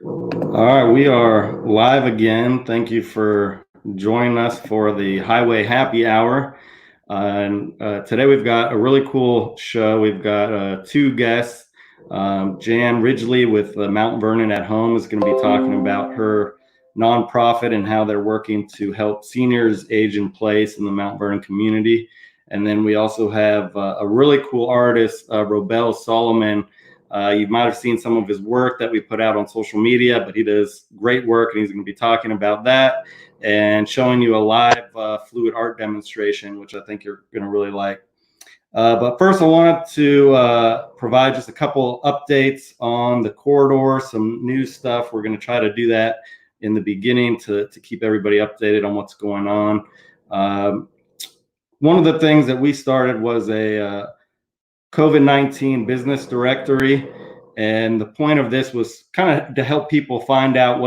All right, we are live again. Thank you for joining us for the Highway Happy Hour. Today we've got a really cool show. We've got two guests. Jan Ridgely with Mount Vernon at Home is going to be talking about her nonprofit and how they're working to help seniors age in place in the Mount Vernon community. And then we also have a really cool artist, Robel Solomon. You might have seen some of his work that we put out on social media, but he does great work, and he's going to be talking about that and showing you a live fluid art demonstration, which I think you're going to really like. But first, I wanted to provide just a couple updates on the corridor, some new stuff. We're going to try to do that in the beginning to keep everybody updated on what's going on. One of the things that we started was a COVID-19 business directory. And the point of this was kind of to help people find out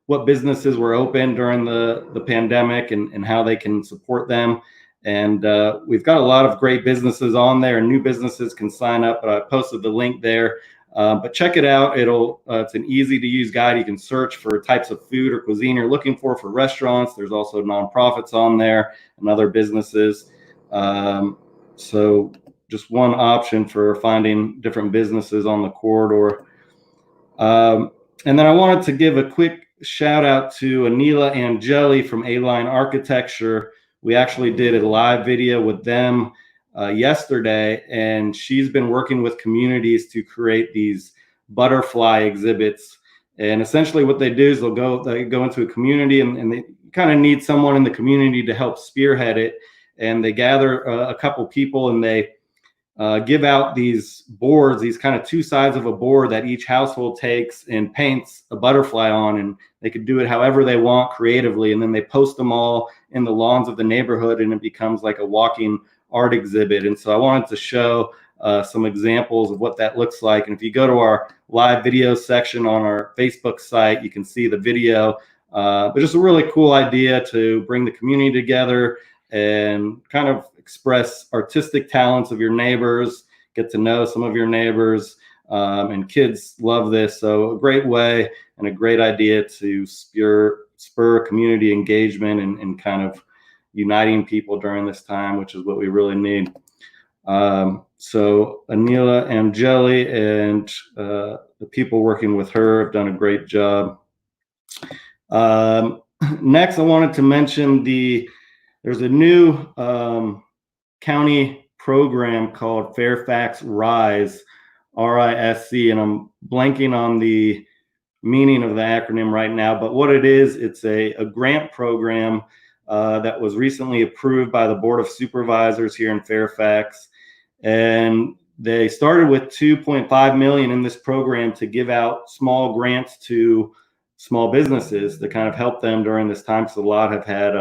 what businesses were open during the pandemic and how they can support them. And we've got a lot of great businesses on there, and new businesses can sign up. But I posted the link there. But check it out. It's an easy to use guide. You can search for types of food or cuisine you're looking for restaurants. There's also nonprofits on there and other businesses. So just one option for finding different businesses on the corridor. And then I wanted to give a quick shout out to Anila Angeli from A-Line Architecture. We actually did a live video with them yesterday, and she's been working with communities to create these butterfly exhibits. And essentially what they do is they go into a community, and they kind of need someone in the community to help spearhead it. And they gather a couple people, and they give out these boards, these kind of two sides of a board that each household takes and paints a butterfly on, and they could do it however they want creatively. And then they post them all in the lawns of the neighborhood, and it becomes like a walking art exhibit. And so I wanted to show some examples of what that looks like. And if you go to our live video section on our Facebook site, you can see the video. But just a really cool idea to bring the community together and kind of express artistic talents of your neighbors, get to know some of your neighbors, and kids love this. So a great way and a great idea to spur community engagement and kind of uniting people during this time, which is what we really need. So Anila Angeli and the people working with her have done a great job. Next, I wanted to mention there's a new county program called Fairfax RISE, RISC, and I'm blanking on the meaning of the acronym right now, but what it is, it's a grant program that was recently approved by the Board of Supervisors here in Fairfax. And they started with $2.5 million in this program to give out small grants to small businesses to kind of help them during this time, because a lot have had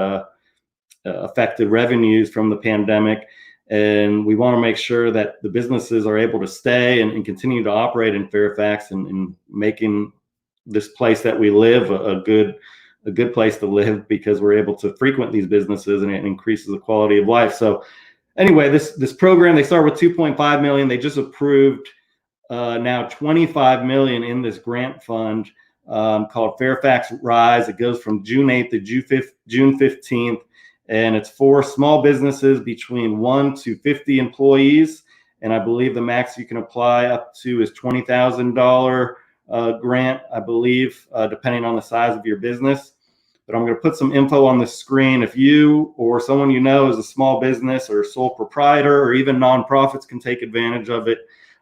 affected revenues from the pandemic. And we want to make sure that the businesses are able to stay and continue to operate in Fairfax and making this place that we live a good place to live, because we're able to frequent these businesses and it increases the quality of life. So anyway, this program, they start with $2.5 million. They just approved now $25 million in this grant fund called Fairfax RISE. It goes from June 8th to June 15th. And it's for small businesses between 1 to 50 employees. And I believe the max you can apply up to is $20,000 grant, I believe, depending on the size of your business. But I'm going to put some info on the screen. If you or someone you know is a small business or sole proprietor, or even nonprofits can take advantage of it,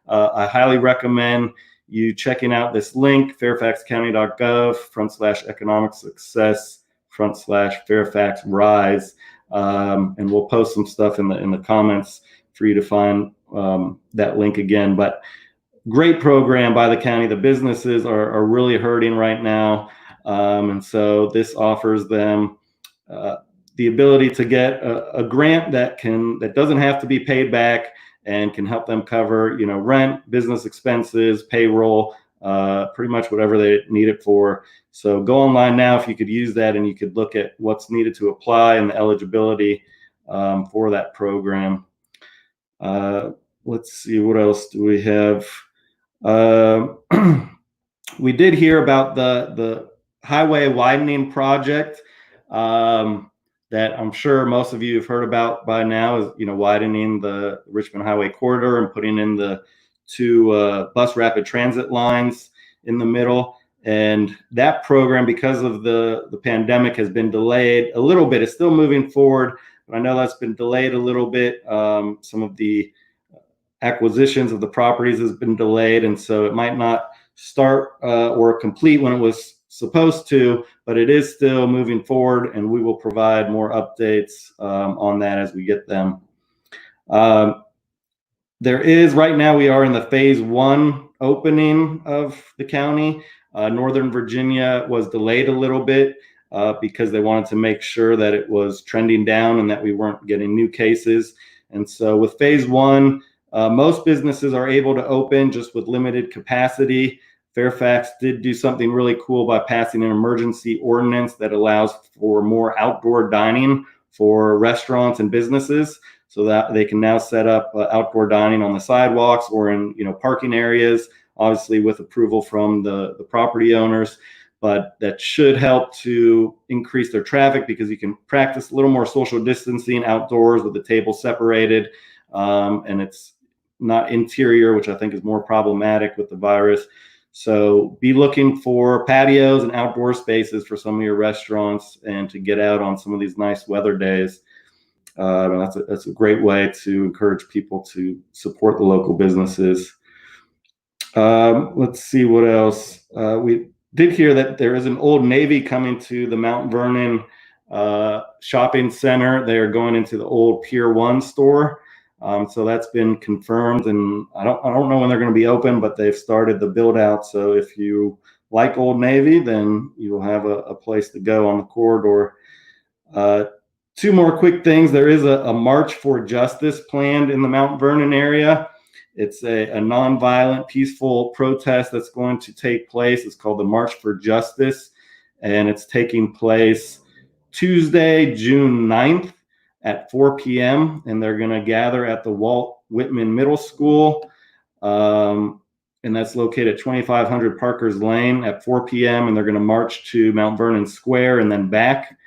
I highly recommend you checking out this link, fairfaxcounty.gov/economic success /Fairfax RISE. And we'll post some stuff in the comments for you to find that link again. But great program by the county. The businesses are really hurting right now. And so this offers them the ability to get a grant that doesn't have to be paid back and can help them cover, rent, business expenses, payroll, pretty much whatever they need it for. So go online now if you could use that, and you could look at what's needed to apply and the eligibility for that program. Let's see, what else do we have? We did hear about the highway widening project that I'm sure most of you have heard about by now. Is widening the Richmond Highway corridor and putting in the two bus rapid transit lines in the middle. And that program, because of the pandemic, has been delayed a little bit. It's still moving forward, but I know that's been delayed a little bit. Some of the acquisitions of the properties has been delayed, and so it might not start or complete when it was supposed to, but it is still moving forward, and we will provide more updates on that as we get them. There is, right now, we are in the phase 1 opening of the county. Northern Virginia was delayed a little bit because they wanted to make sure that it was trending down and that we weren't getting new cases. And so with phase 1, most businesses are able to open just with limited capacity. Fairfax did do something really cool by passing an emergency ordinance that allows for more outdoor dining for restaurants and businesses, so that they can now set up outdoor dining on the sidewalks or in parking areas, obviously with approval from the property owners. But that should help to increase their traffic because you can practice a little more social distancing outdoors with the table separated, and it's not interior, which I think is more problematic with the virus. So be looking for patios and outdoor spaces for some of your restaurants and to get out on some of these nice weather days. That's a great way to encourage people to support the local businesses. Let's see what else. We did hear that there is an Old Navy coming to the Mount Vernon shopping center. They are going into the old Pier 1 store. So that's been confirmed, and I don't know when they're going to be open, but they've started the build out. So if you like Old Navy, then you will have a place to go on the corridor. Two more quick things. There is a March for Justice planned in the Mount Vernon area. It's a nonviolent, peaceful protest that's going to take place. It's called the March for Justice, and it's taking place Tuesday, June 9th at 4 p.m., and they're going to gather at the Walt Whitman Middle School, and that's located at 2500 Parkers Lane at 4 p.m., and they're going to march to Mount Vernon Square and then back.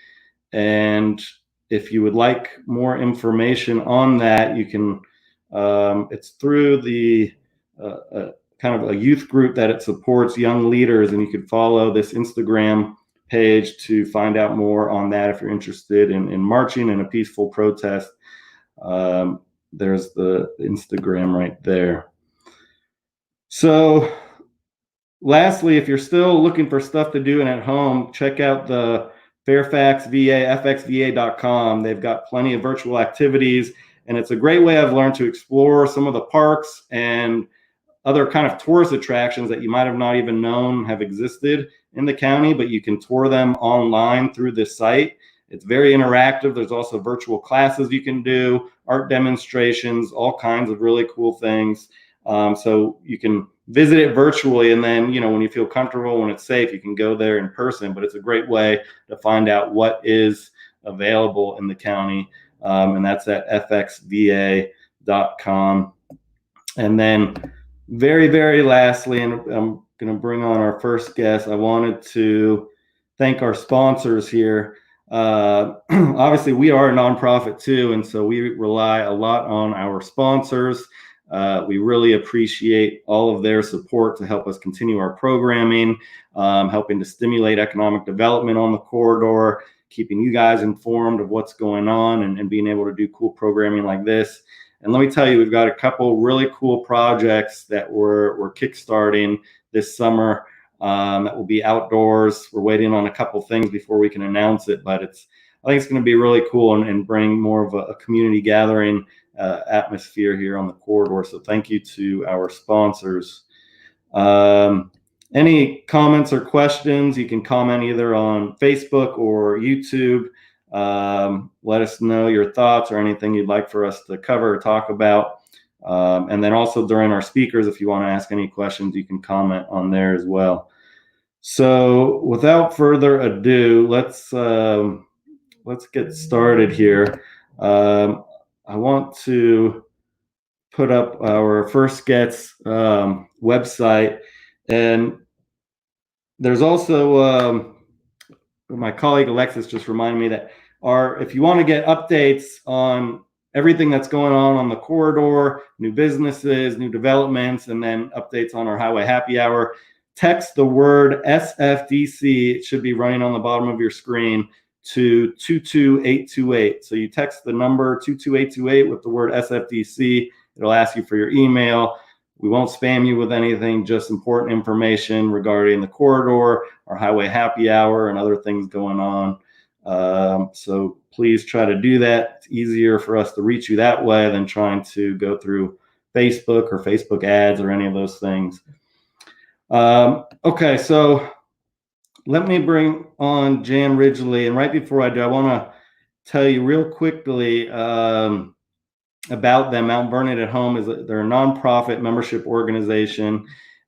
And if you would like more information on that, you can, it's through the kind of a youth group that it supports young leaders, and you could follow this Instagram page to find out more on that if you're interested in marching in a peaceful protest. There's the Instagram right there. So lastly, if you're still looking for stuff to do and at home, check out the Fairfax VA, fxva.com. They've got plenty of virtual activities, and it's a great way I've learned to explore some of the parks and other kind of tourist attractions that you might have not even known have existed in the county, but you can tour them online through this site. It's very interactive. There's also virtual classes you can do, art demonstrations, all kinds of really cool things. So you can visit it virtually, and then when you feel comfortable, when it's safe, you can go there in person. But it's a great way to find out what is available in the county, and that's at fxva.com. And then very, very lastly, and I'm going to bring on our first guest, I wanted to thank our sponsors here. Obviously, we are a nonprofit too, and so we rely a lot on our sponsors. We really appreciate all of their support to help us continue our programming, helping to stimulate economic development on the corridor, keeping you guys informed of what's going on, and being able to do cool programming like this. And let me tell you, we've got a couple really cool projects that we're kickstarting this summer that will be outdoors. We're waiting on a couple things before we can announce it, but I think it's going to be really cool and bring more of a community gathering atmosphere here on the corridor. So thank you to our sponsors. Any comments or questions, you can comment either on Facebook or YouTube. Let us know your thoughts or anything you'd like for us to cover or talk about. And then also during our speakers, if you want to ask any questions, you can comment on there as well. So without further ado, let's get started here. I want to put up our first guest's website, and there's also my colleague Alexis just reminded me that if you want to get updates on everything that's going on the corridor, new businesses, new developments, and then updates on our highway happy hour, text the word SFDC. It should be running on the bottom of your screen to 22828. So you text the number 22828 with the word SFDC. It'll ask you for your email. We won't spam you with anything, just important information regarding the corridor, our highway happy hour, and other things going on. So please try to do that. It's easier for us to reach you that way than trying to go through Facebook or Facebook ads or any of those things. Okay, so let me bring on Jan Ridgely. And right before I do, I want to tell you real quickly about them. Mount Vernon at Home they're a nonprofit membership organization,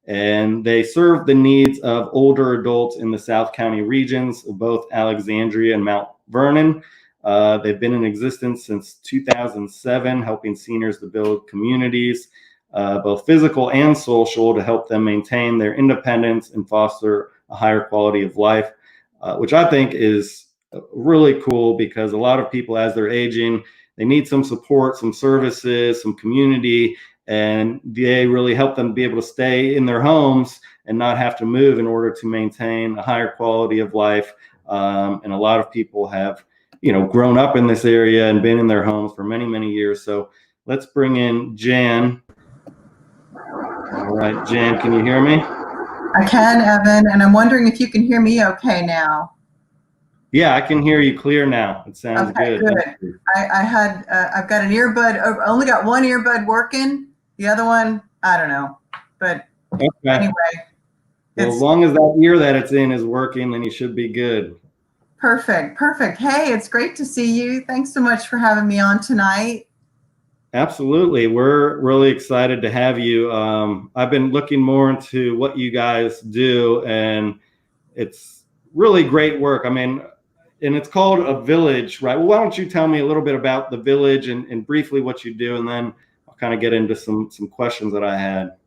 and they serve the needs of older adults in the South County regions of both Alexandria and Mount Vernon. They've been in existence since 2007, helping seniors to build communities, both physical and social, to help them maintain their independence and foster a higher quality of life, which I think is really cool, because a lot of people, as they're aging, they need some support, some services, some community, and they really help them be able to stay in their homes and not have to move in order to maintain a higher quality of life. And a lot of people have, grown up in this area and been in their homes for many, many years. So let's bring in Jan. All right, Jan, can you hear me? I can, Evan, and I'm wondering if you can hear me okay now. Yeah, I can hear you clear now. It sounds good. I've got an earbud. I only got one earbud working. The other one, I don't know. But anyway. Well, as long as that ear that it's in is working, then you should be good. Perfect. Hey, it's great to see you. Thanks so much for having me on tonight. Absolutely. We're really excited to have you. I've been looking more into what you guys do, and it's really great work. I mean, and it's called A Village, right? Well, why don't you tell me a little bit about the Village and briefly what you do, and then I'll kind of get into some questions that I had.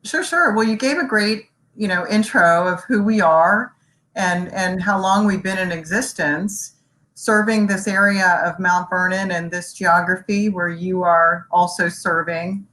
Sure. Well, you gave a great, intro of who we are and how long we've been in existence, serving this area of Mount Vernon and this geography where you are also serving.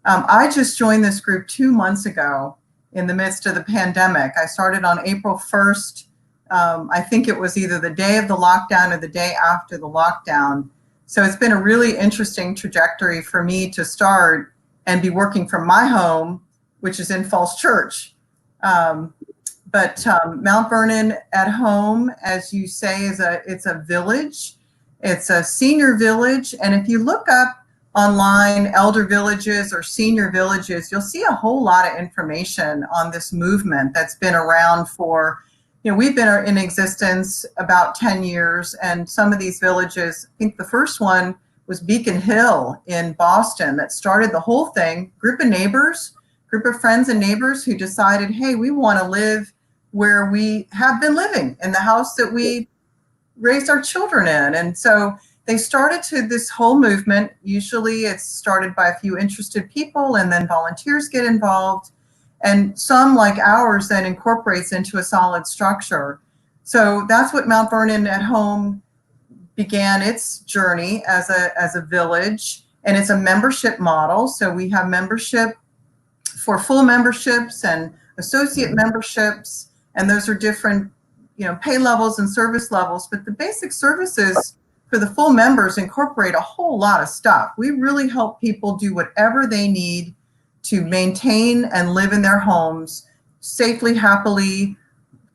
I just joined this group 2 months ago in the midst of the pandemic. I started on April 1st. I think it was either the day of the lockdown or the day after the lockdown. So it's been a really interesting trajectory for me to start and be working from my home, which is in Falls Church. But Mount Vernon at Home, as you say, it's a village. It's a senior village. And if you look up online elder villages or senior villages, you'll see a whole lot of information on this movement that's been around for, we've been in existence about 10 years, and some of these villages, I think the first one was Beacon Hill in Boston that started the whole thing. Group of friends and neighbors who decided, hey, we want to live where we have been living, in the house that we raised our children in. And so they started this whole movement. Usually it's started by a few interested people, and then volunteers get involved. And some, like ours, then incorporates into a solid structure. So that's what Mount Vernon at Home began its journey as a village, and it's a membership model. So we have membership for full memberships and associate memberships, and those are different, pay levels and service levels. But the basic services for the full members incorporate a whole lot of stuff. We really help people do whatever they need to maintain and live in their homes safely, happily,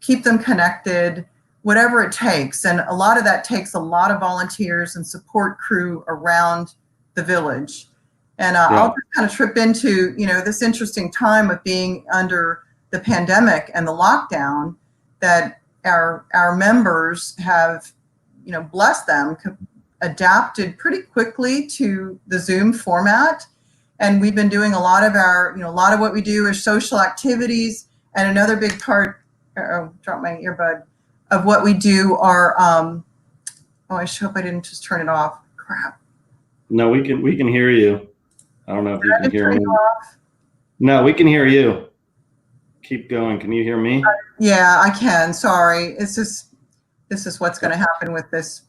keep them connected, whatever it takes. And a lot of that takes a lot of volunteers and support crew around the village. And I'll just kind of trip into, this interesting time of being under the pandemic and the lockdown, that our members have, bless them, adapted pretty quickly to the Zoom format. And we've been doing a lot of what we do is social activities. And another big part, dropped my earbud, of what we do are, I hope I didn't just turn it off. Crap. No, we can hear you. I don't know if you can hear me. Off? No, we can hear you. keep going. Can you hear me? Yeah, I can. Sorry. This is what's going to happen with this.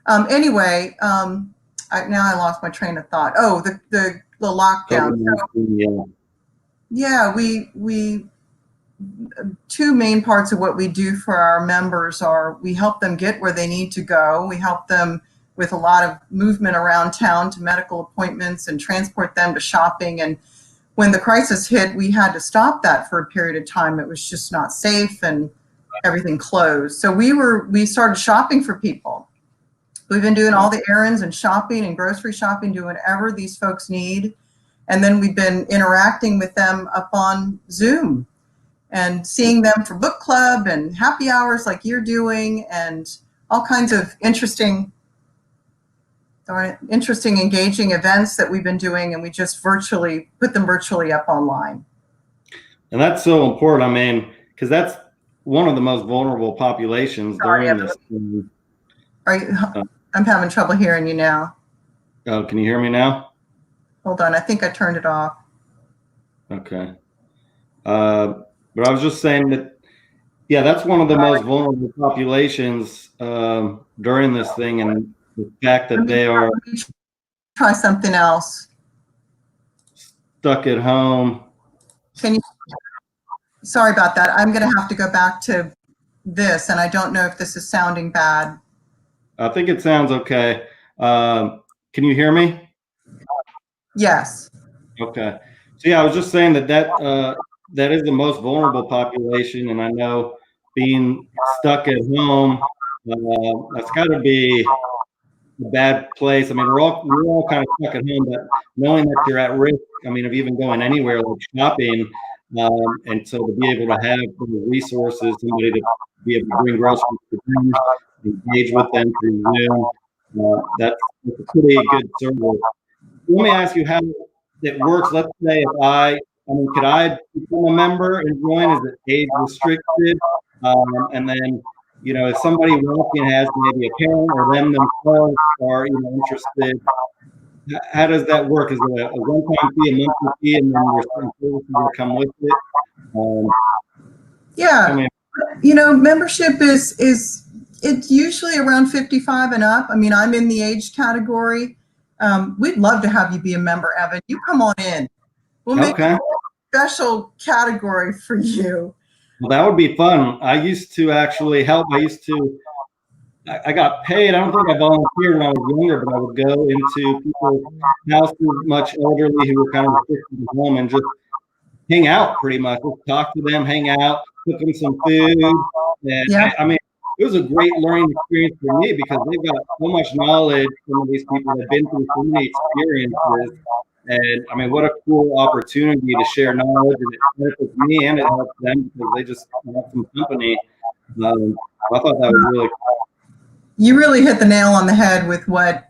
Anyway, now I lost my train of thought. Oh, the lockdown. So, yeah, we two main parts of what we do for our members are we help them get where they need to go. We help them with a lot of movement around town to medical appointments and transport them to shopping. And when the crisis hit, we had to stop that for a period of time. It was just not safe and everything closed. So we started shopping for people. We've been doing all the errands and shopping and grocery shopping, doing whatever these folks need. And then we've been interacting with them up on Zoom and seeing them for book club and happy hours like you're doing and all kinds of interesting, engaging events that we've been doing, and we just put them virtually up online. And that's so important. I mean, because that's one of the most vulnerable populations during this. I'm having trouble hearing you now. Oh, can you hear me now? Hold on, I think I turned it off. Okay. But I was just saying that, yeah, that's one of the most vulnerable populations during this thing, and the fact that they are try something else. Stuck at home. Sorry about that. I'm going to have to go back to this, and I don't know if this is sounding bad. I think it sounds okay. Can you hear me? Yes. Okay. So yeah, I was just saying that is the most vulnerable population, and I know being stuck at home, that's got to be a bad place. I mean, we're all kind of stuck at home, but knowing that you're at risk, I mean, of even going anywhere like shopping, and so to be able to have the resources, somebody to be able to bring groceries to them, engage with them through Zoom, that's a pretty good service. Let me ask you how it works. Let's say could I become a member and join? Is it age restricted? And then, if somebody walking has maybe a parent or them themselves are, interested, how does that work? Is it a one-time fee, a monthly fee, and then there's certain services that come with it? Yeah, membership is it's usually around 55 and up. I mean, I'm in the age category. We'd love to have you be a member, Evan. You come on in. We'll make a special category for you. Well, that would be fun. I used to actually help. I got paid. I don't think I volunteered when I was younger, but I would go into people's houses, much elderly, who were kind of restricted at home, and just hang out pretty much. Just talk to them, hang out, cook them some food. And I mean, it was a great learning experience for me because they've got so much knowledge. Some of these people have been through so many experiences. And I mean, what a cool opportunity to share knowledge, and it benefits me and it helps them because they just have some company. I thought that was really cool. You really hit the nail on the head with what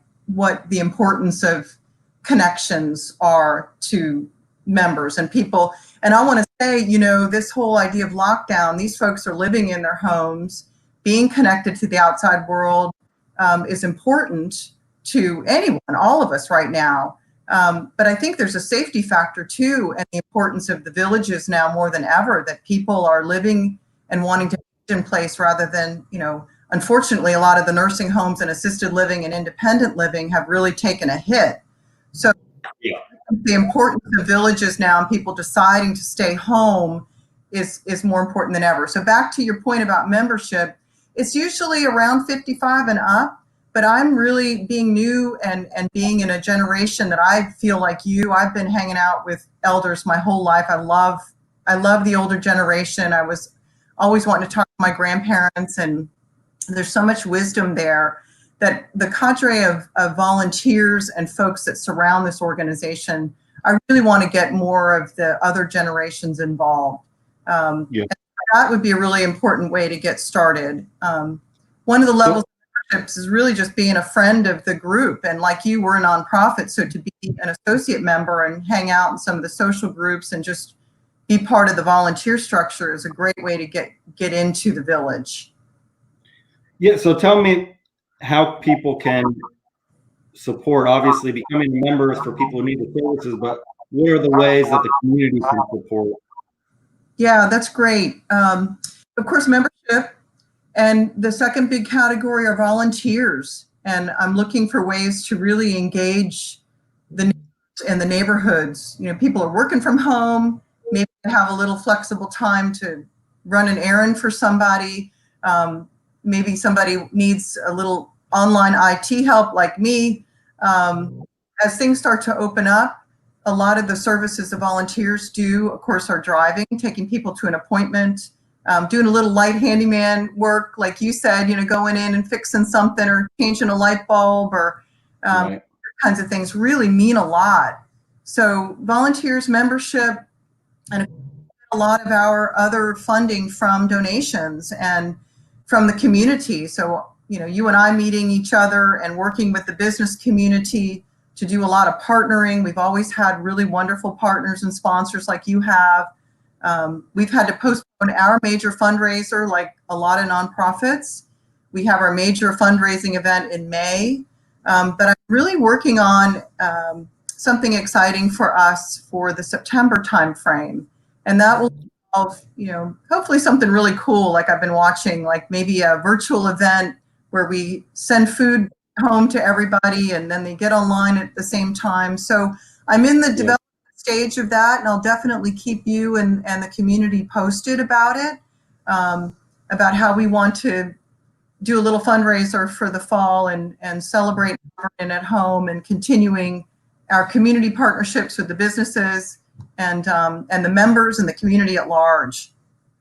the importance of connections are to members and people. And I want to say, this whole idea of lockdown, these folks are living in their homes, being connected to the outside world is important to anyone, all of us right now. But I think there's a safety factor too, and the importance of the villages now more than ever, that people are living and wanting to be in place rather than, unfortunately, a lot of the nursing homes and assisted living and independent living have really taken a hit. So the importance of villages now and people deciding to stay home is more important than ever. So back to your point about membership, it's usually around 55 and up. But I'm really being new and being in a generation that I feel like I've been hanging out with elders my whole life. I love the older generation. I was always wanting to talk to my grandparents, and there's so much wisdom there that the cadre of volunteers and folks that surround this organization, I really want to get more of the other generations involved. That would be a really important way to get started. One of the levels is really just being a friend of the group, and like you, we're a nonprofit, so to be an associate member and hang out in some of the social groups and just be part of the volunteer structure is a great way to get into the village. Yeah, so tell me how people can support. Obviously, becoming members for people who need the services, but what are the ways that the community can support? Yeah, that's great. Of course, membership. And the second big category are volunteers. And I'm looking for ways to really engage the neighbors and the neighborhoods. You know, people are working from home, maybe they have a little flexible time to run an errand for somebody. Maybe somebody needs a little online IT help like me. As things start to open up, a lot of the services the volunteers do, of course, are driving, taking people to an appointment, doing a little light handyman work, like you said, you know, going in and fixing something or changing a light bulb or Right. kinds of things really mean a lot. So volunteers, membership, and a lot of our other funding from donations and from the community. So, you know, you and I meeting each other and working with the business community to do a lot of partnering. We've always had really wonderful partners and sponsors like you have. We've had to postpone our major fundraiser, like a lot of nonprofits. We have our major fundraising event in May, but I'm really working on something exciting for us for the September timeframe, and that will involve, you know, hopefully something really cool, like I've been watching, like maybe a virtual event where we send food home to everybody, and then they get online at the same time. So I'm in the development stage of that, and I'll definitely keep you and the community posted about it, about how we want to do a little fundraiser for the fall and celebrate and at home and continuing our community partnerships with the businesses and the members and the community at large.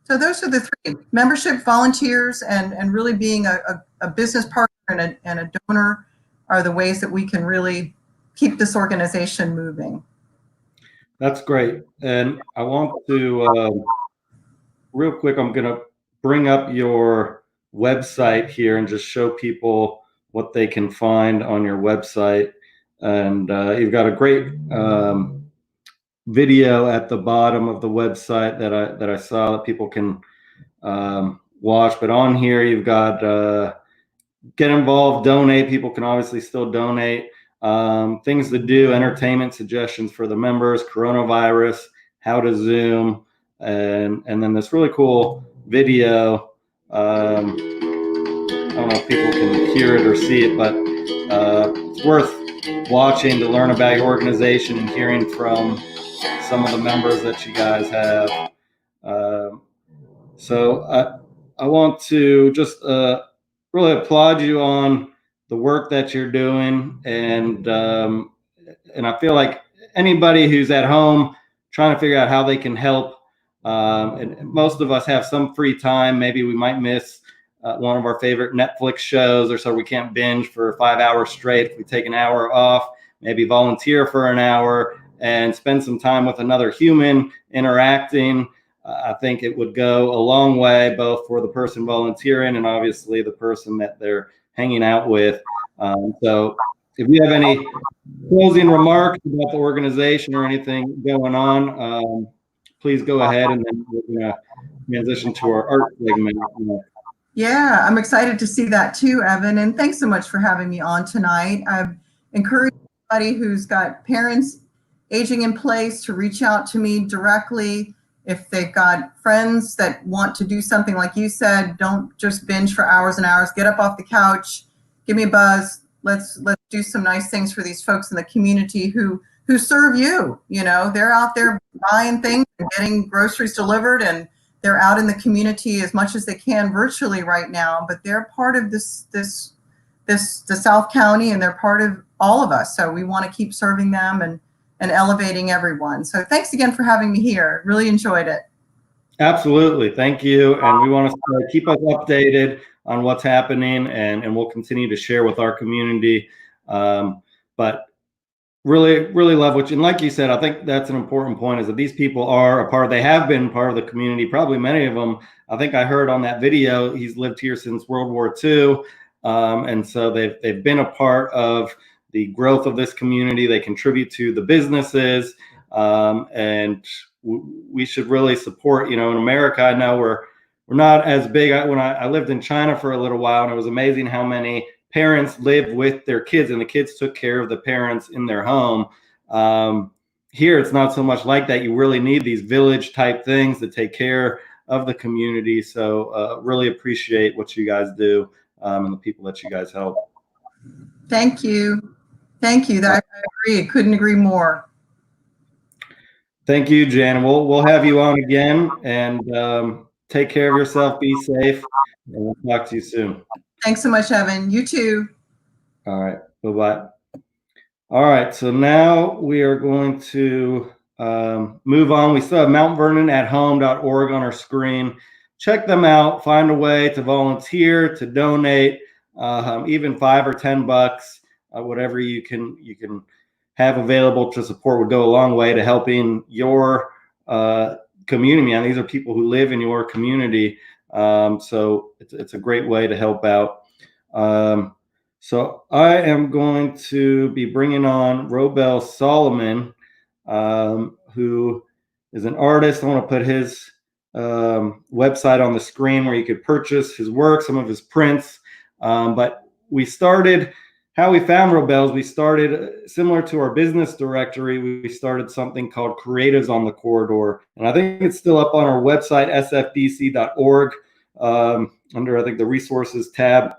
So those are the three: membership, volunteers, and really being a business partner and a donor are the ways that we can really keep this organization moving. That's great. And I want to, real quick, I'm going to bring up your website here and just show people what they can find on your website. And you've got a great video at the bottom of the website that I saw that people can watch. But on here, you've got get involved, donate. People can obviously still donate. Things to do, entertainment suggestions for the members, coronavirus, how to Zoom, and then this really cool video. I don't know if people can hear it or see it, but it's worth watching to learn about your organization and hearing from some of the members that you guys have. So I want to just really applaud you on the work that you're doing, and I feel like anybody who's at home trying to figure out how they can help, and most of us have some free time. Maybe we might miss one of our favorite Netflix shows, or so we can't binge for 5 hours straight. If we take an hour off, maybe volunteer for an hour and spend some time with another human interacting. I think it would go a long way, both for the person volunteering and obviously the person that they're hanging out with. So if you have any closing remarks about the organization or anything going on, please go ahead, and then we're going to transition to our art segment. Yeah, I'm excited to see that too, Evan. And thanks so much for having me on tonight. I've encouraged anybody who's got parents aging in place to reach out to me directly. If they've got friends that want to do something like you said, don't just binge for hours and hours. Get up off the couch, give me a buzz. Let's do some nice things for these folks in the community who serve you. You know, they're out there buying things and getting groceries delivered, and they're out in the community as much as they can virtually right now, but they're part of the South County, and they're part of all of us. So we want to keep serving them and elevating everyone. So thanks again for having me here. Really enjoyed it. Absolutely. Thank you. And we want to keep us updated on what's happening, and we'll continue to share with our community. But really love what you, and like you said, I think that's an important point, is that these people are a part, they have been part of the community, probably many of them. I think I heard on that video, he's lived here since World War II. And so they've been a part of the growth of this community. They contribute to the businesses, and we should really support, you know, in America, I know we're not as big. When I lived in China for a little while, and it was amazing how many parents lived with their kids, and the kids took care of the parents in their home. here it's not so much like that. You really need these village type things to take care of the community. So really appreciate what you guys do and the people that you guys help. Thank you. Thank you. I agree. Couldn't agree more. Thank you, Jan. We'll have you on again, and take care of yourself. Be safe, and we'll talk to you soon. Thanks so much, Evan. You too. All right. Bye-bye. All right. So now we are going to move on. We still have mountvernonathome.org on our screen. Check them out. Find a way to volunteer, to donate, even $5 or $10, whatever you can have available to support would go a long way to helping your community. And these are people who live in your community. So it's a great way to help out. So I am going to be bringing on Robel Solomon, who is an artist. I want to put his website on the screen where you could purchase his work, some of his prints. But we started, how we found Robel's, we started similar to our business directory. We started something called Creatives on the Corridor. And I think it's still up on our website, sfdc.org, under, I think, the resources tab.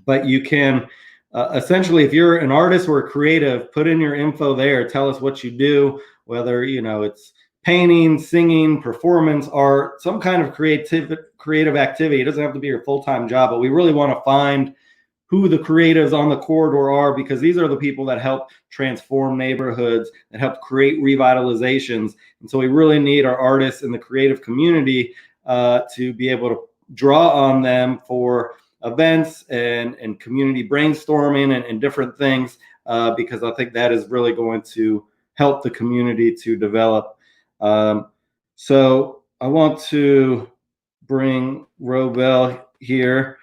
But you can essentially, if you're an artist or a creative, put in your info there. Tell us what you do, whether it's painting, singing, performance art, some kind of creative activity. It doesn't have to be your full-time job, but we really want to find who the creatives on the corridor are, because these are the people that help transform neighborhoods, that help create revitalizations. And so we really need our artists in the creative community to be able to draw on them for events and community brainstorming and different things, because I think that is really going to help the community to develop. So I want to bring Robel here.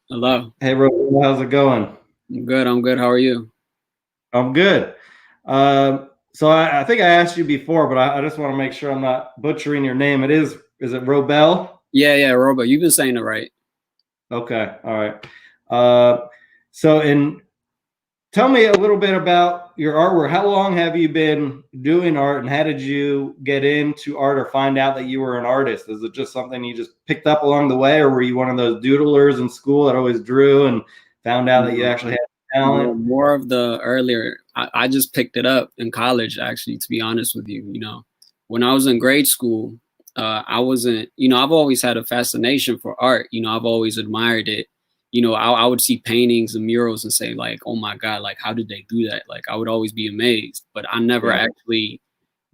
Hello. Hey, Robel, how's it going? I'm good. I'm good. How are you? I'm good. So I think I asked you before, but I just want to make sure I'm not butchering your name. Is it Robel? Yeah, Robel. You've been saying it right. Okay. All right. So tell me a little bit about your artwork. How long have you been doing art, and how did you get into art or find out that you were an artist? Is it just something you just picked up along the way, or were you one of those doodlers in school that always drew and found out that you actually had talent? More of the earlier. I just picked it up in college, actually, to be honest with you. When I was in grade school, I wasn't, I've always had a fascination for art. I've always admired it. I would see paintings and murals and say, like, oh my God, like, how did they do that? Like, I would always be amazed, but I never actually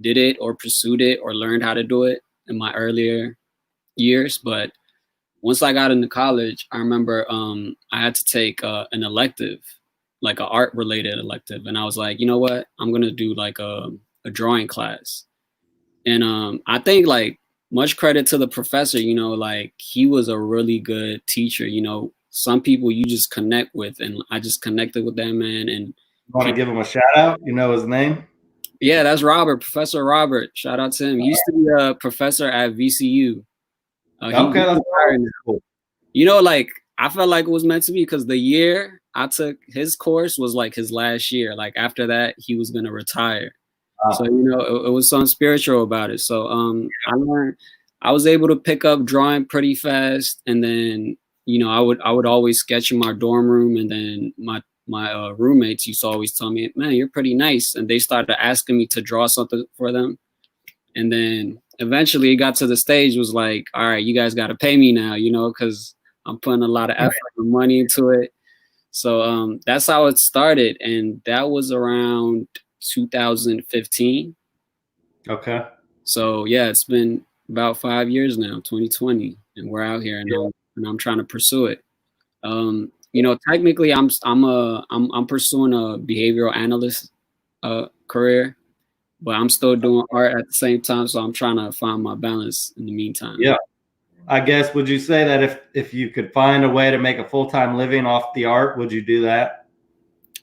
did it or pursued it or learned how to do it in my earlier years. But once I got into college, I remember I had to take an elective, like an art related elective. And I was like, you know what, I'm going to do like a drawing class. And I think, like, much credit to the professor, like, he was a really good teacher. Some people you just connect with, and I just connected with that man. And you want to give him a shout out? You know his name? Yeah, that's Robert, Professor Robert. Shout out to him. He used to be a professor at VCU. Okay, that's cool. Like, I felt like it was meant to be, because the year I took his course was like his last year. Like, after that, he was gonna retire. So, it was something spiritual about it. So I was able to pick up drawing pretty fast. And then, I would always sketch in my dorm room. And then my roommates used to always tell me, man, you're pretty nice. And they started asking me to draw something for them. And then eventually it got to the stage, was like, all right, you guys got to pay me now, because I'm putting a lot of effort and money into it. So that's how it started. And that was around 2015. Okay. So yeah, it's been about 5 years now, 2020, and we're out here, and I'm trying to pursue it. Technically, I'm pursuing a behavioral analyst career, but I'm still doing art at the same time. So I'm trying to find my balance in the meantime. Yeah. I guess, would you say that if you could find a way to make a full-time living off the art, would you do that?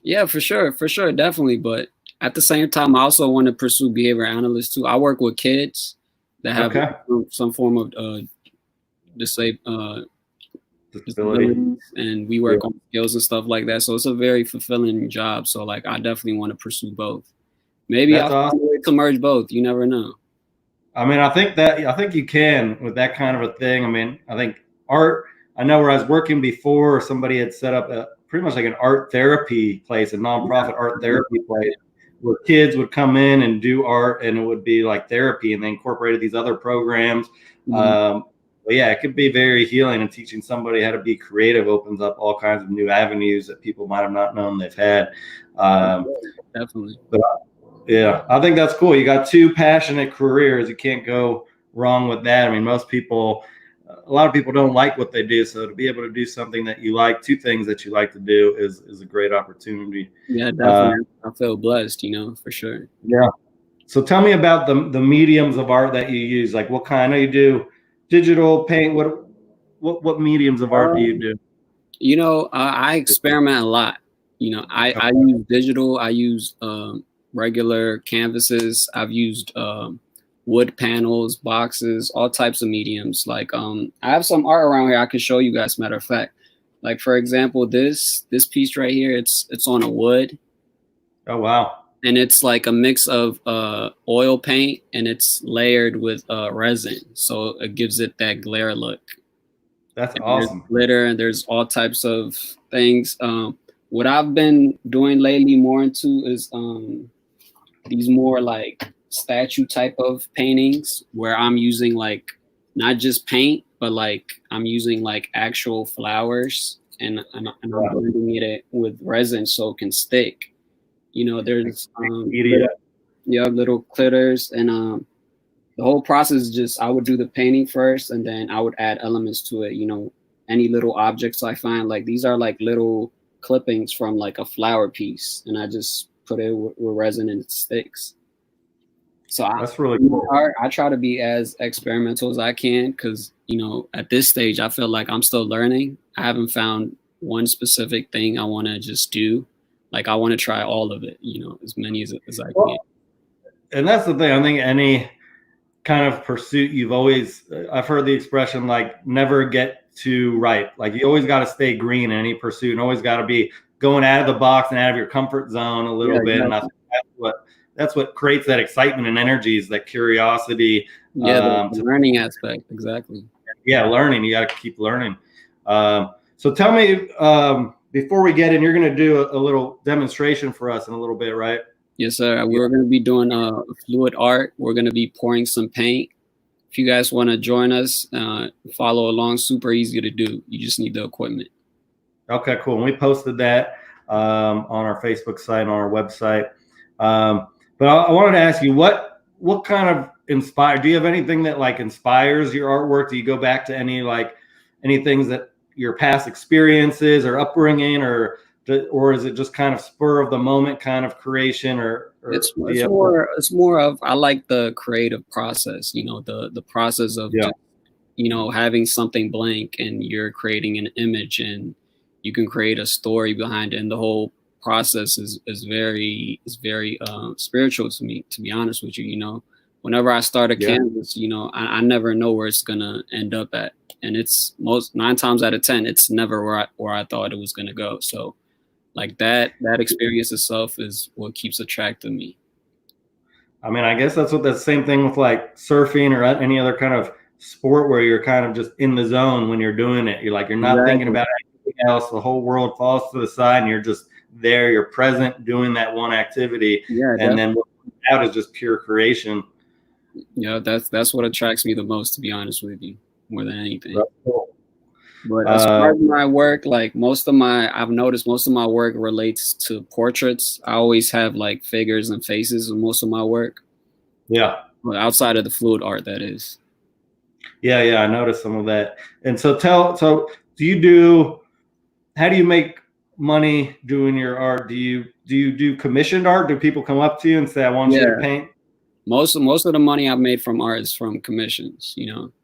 Yeah, for sure, definitely. But at the same time, I also want to pursue behavior analyst too. I work with kids that have some form of disabilities, and we work on skills and stuff like that. So it's a very fulfilling job. So, like, I definitely want to pursue both. Maybe That's I'll find awesome. a way to merge both. You never know. I mean, I think you can with that kind of a thing. I mean, I think art. I know where I was working before, somebody had set up a pretty much like an art therapy place, a nonprofit art therapy place, where kids would come in and do art, and it would be like therapy, and they incorporated these other programs. But yeah, it could be very healing, and teaching somebody how to be creative opens up all kinds of new avenues that people might have not known they've had. Definitely. But yeah, I think that's cool. You got two passionate careers. You can't go wrong with that. I mean, a lot of people don't like what they do. So to be able to do something that you like, two things that you like to do is a great opportunity. Yeah, definitely. I feel blessed, for sure. Yeah. So tell me about the mediums of art that you use. Like what kind? I know you do digital paint. What mediums of art do you do? I experiment a lot. I use digital. I use regular canvases. I've used wood panels, boxes, all types of mediums. Like I have some art around here I can show you guys. Matter of fact, like for example, this piece right here. It's on a wood. Oh wow! And it's like a mix of oil paint, and it's layered with resin, so it gives it that glare look. That's awesome. There's glitter, and there's all types of things. What I've been doing lately more into is these more like statue type of paintings, where I'm using like not just paint, but like I'm using like actual flowers, and I'm blending it with resin so it can stick. There's little glitters, and the whole process is just I would do the painting first, and then I would add elements to it. Any little objects I find, like these are like little clippings from like a flower piece, and I just put it with resin and it sticks. So that's really cool. I try to be as experimental as I can, because at this stage I feel like I'm still learning. I haven't found one specific thing I want to just do. Like I want to try all of it, as many as I can. And that's the thing. I think any kind of pursuit, I've heard the expression like never get too right. Like you always got to stay green in any pursuit, and always got to be going out of the box and out of your comfort zone a little bit. Exactly. And I think that's what creates that excitement and energy, is that curiosity. Yeah, the learning aspect. Exactly. Yeah, learning. You got to keep learning. So tell me, before we get in, you're going to do a little demonstration for us in a little bit, right? Yes, sir. We're going to be doing fluid art. We're going to be pouring some paint. If you guys want to join us, follow along. Super easy to do. You just need the equipment. Okay, cool. And we posted that on our Facebook site, on our website. But I wanted to ask you, what kind of do you have anything that like inspires your artwork? Do you go back to any things that your past experiences or upbringing, or is it just kind of spur of the moment kind of creation, or it's more of, I like the creative process, the process of having something blank and you're creating an image, and you can create a story behind it, and the whole process is very spiritual to me, to be honest with you. Whenever I start a canvas, I never know where it's gonna end up at, and it's 9 times out of 10 it's never where I thought it was gonna go. So like that experience itself is what keeps attracting me. I mean, I guess that's the same thing with like surfing or any other kind of sport, where you're kind of just in the zone when you're doing it. You're not thinking about anything else. The whole world falls to the side, and you're just there. You're present doing that one activity. Yeah, and then what comes out is just pure creation. Yeah, that's what attracts me the most, to be honest with you, more than anything. That's cool. But as far as my work, like I've noticed most of my work relates to portraits. I always have like figures and faces in most of my work. Yeah. But outside of the fluid art, that is. Yeah, I noticed some of that. And so how do you make money doing your art? Do you do commissioned art? Do people come up to you and say, I want you to paint? Most of the money I've made from art is from commissions,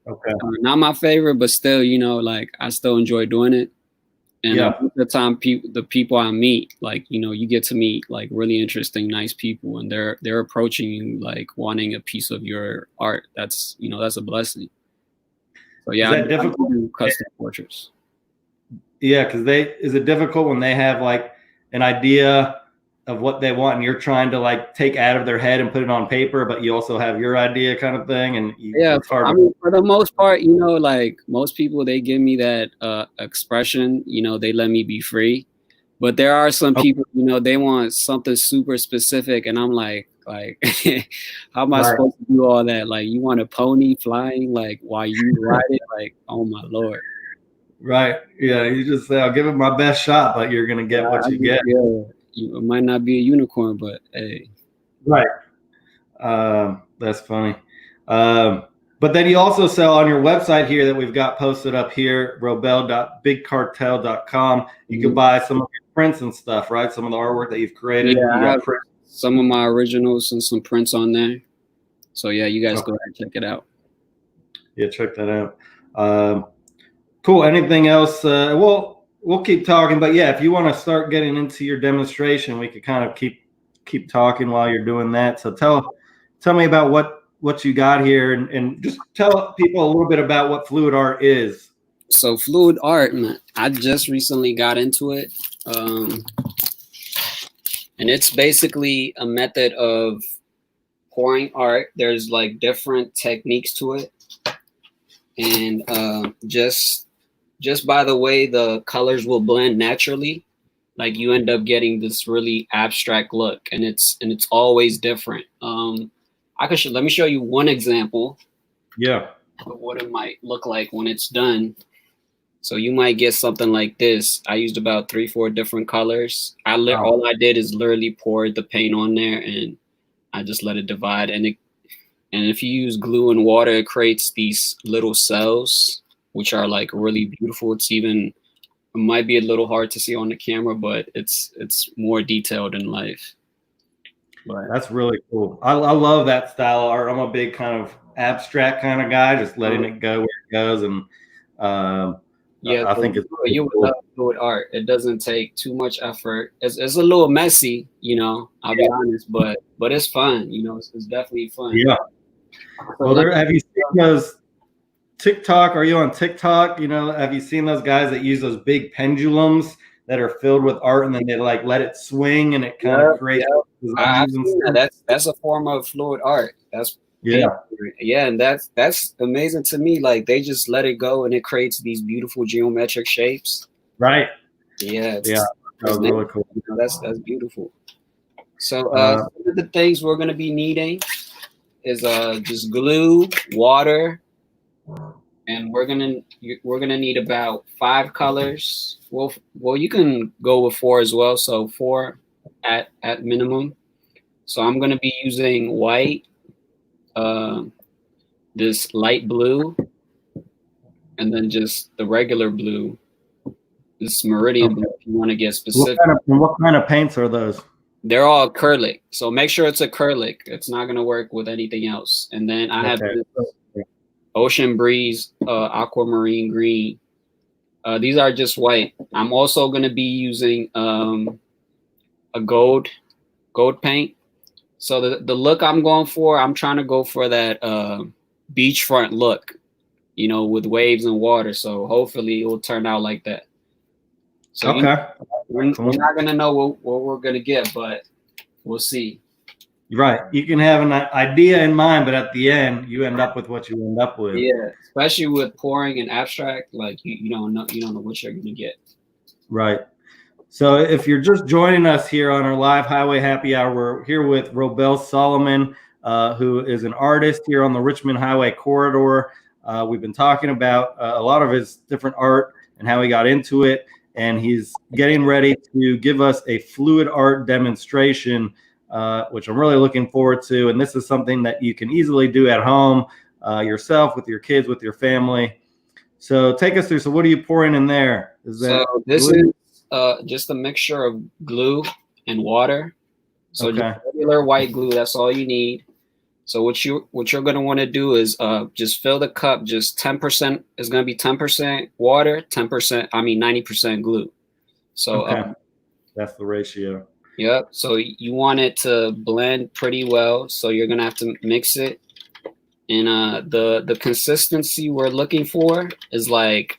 Okay. Not my favorite, but still, like I still enjoy doing it. And the time the people I meet, like, you get to meet like really interesting, nice people, and they're approaching you like wanting a piece of your art. That's, that's a blessing. So yeah, is that difficult? I do custom portraits. Yeah, because is it difficult when they have like an idea of what they want, and you're trying to like take out of their head and put it on paper, but you also have your idea kind of thing. And it's hard. I mean, for the most part, you know, like most people, they give me that expression, you know, they let me be free. But there are some people, you know, they want something super specific, and I'm like, how am I supposed to do all that? Like, you want a pony flying, like, while you ride it? Like, oh my Lord. Right. Yeah. You just say, I'll give it my best shot, but you're going to get what you get. Yeah. It might not be a unicorn, but hey. Right. That's funny. But then you also sell on your website here that we've got posted up here, robel.bigcartel.com. You can buy some of your prints and stuff, right? Some of the artwork that you've created. Yeah, I have some of my originals and some prints on there. So yeah, you guys go ahead and check it out. Yeah, check that out. Cool. Anything else? We'll keep talking, but yeah, if you want to start getting into your demonstration, we could kind of keep talking while you're doing that. So tell me about what you got here, and just tell people a little bit about what fluid art is. So fluid art, man, I just recently got into it. And it's basically a method of pouring art. There's like different techniques to it. And just by the way the colors will blend naturally, like you end up getting this really abstract look, and it's always different. Let me show you one example. Yeah. Of what it might look like when it's done. So you might get something like this. I used about 3-4 different colors. All I did is literally poured the paint on there, and I just let it divide. And if you use glue and water, it creates these little cells, which are like really beautiful. It might be a little hard to see on the camera, but it's more detailed in life. But that's really cool. I love that style of art. I'm a big kind of abstract kind of guy, just letting it go where it goes. And I think it's really you would love fluid art. It doesn't take too much effort. It's a little messy, you know, I'll be honest, but it's fun. You know, it's definitely fun. Yeah. Well, have you seen those TikTok? Are you on TikTok? You know, have you seen those guys that use those big pendulums that are filled with art, and then they like let it swing, and it kind of creates. I've seen that. That's a form of fluid art. That's and that's amazing to me. Like they just let it go, and it creates these beautiful geometric shapes. Right. Yeah. That's really cool. You know, that's beautiful. So some of the things we're gonna be needing is just glue, water, and we're gonna need about 5 colors. Well, you can go with 4 as well. So 4 at minimum. So I'm gonna be using white, this light blue, and then just the regular blue, this meridian blue. If you want to get specific. What kind of paints are those? They're all acrylic, so make sure it's acrylic. It's not gonna work with anything else. And then I have this Ocean Breeze aquamarine green. These are just white. I'm also gonna be using a gold paint. So the look I'm going for, I'm trying to go for that beachfront look, you know, with waves and water. So hopefully it will turn out like that. So we're not gonna know what we're gonna get, but we'll see. Right. You can have an idea in mind, but at the end, you end up with what you end up with. Yeah, especially with pouring and abstract, like you don't know what you're gonna get. Right. So if you're just joining us here on our live Highway Happy Hour, we're here with Robel Solomon, who is an artist here on the Richmond Highway corridor. We've been talking about a lot of his different art and how he got into it, and he's getting ready to give us a fluid art demonstration, which I'm really looking forward to. And this is something that you can easily do at home yourself, with your kids, with your family. So take us through. So what are you pouring in there? This is just a mixture of glue and water. So just regular white glue, that's all you need. So what you're going to want to do is just fill the cup. Just 10% is going to be 10% water, 90% glue. So that's the ratio. Yep. So you want it to blend pretty well. So you're going to have to mix it. And the consistency we're looking for is like